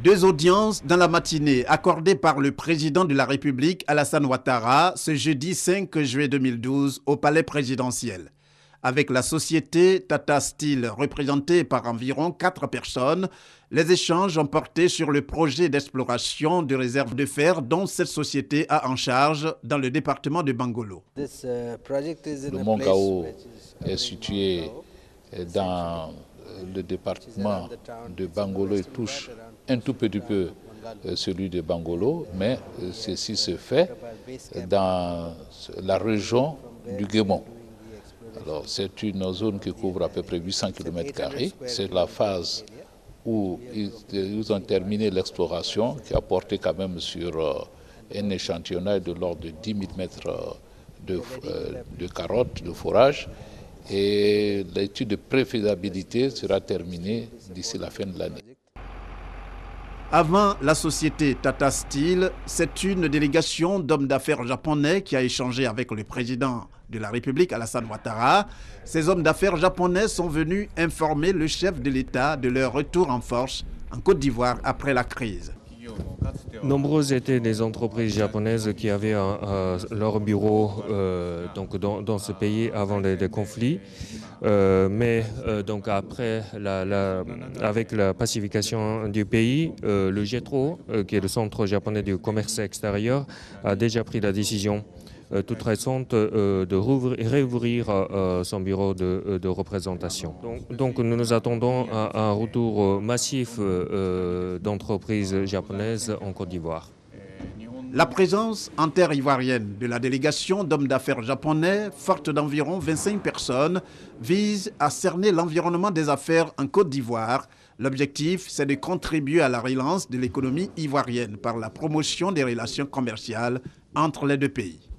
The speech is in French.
Deux audiences dans la matinée accordées par le président de la République Alassane Ouattara ce jeudi 5 juillet 2012 au palais présidentiel. Avec la société Tata Steel représentée par environ 4 personnes, les échanges ont porté sur le projet d'exploration de réserves de fer dont cette société a en charge dans le département de Bangolo. Le Mont Gao est situé dans le département de Bangolo et touche un tout petit peu celui de Bangolo, mais ceci se fait dans la région du Guémon. Alors, c'est une zone qui couvre à peu près 800 km². C'est la phase où ils ont terminé l'exploration qui a porté quand même sur un échantillonnage de l'ordre de 10 000 mètres de carottes, de fourrage. Et l'étude de préfaisabilité sera terminée d'ici la fin de l'année. Avant la société Tata Steel, c'est une délégation d'hommes d'affaires japonais qui a échangé avec le président de la République, Alassane Ouattara. Ces hommes d'affaires japonais sont venus informer le chef de l'État de leur retour en force en Côte d'Ivoire après la crise. Nombreuses étaient les entreprises japonaises qui avaient leur bureau dans ce pays avant les conflits. Mais après, avec la pacification du pays, le JETRO, qui est le centre japonais du commerce extérieur, a déjà pris la décision toute récente de réouvrir son bureau de représentation. Donc nous nous attendons à un retour massif d'entreprises japonaises en Côte d'Ivoire. La présence en terre ivoirienne de la délégation d'hommes d'affaires japonais, forte d'environ 25 personnes, vise à cerner l'environnement des affaires en Côte d'Ivoire. L'objectif, c'est de contribuer à la relance de l'économie ivoirienne par la promotion des relations commerciales entre les deux pays.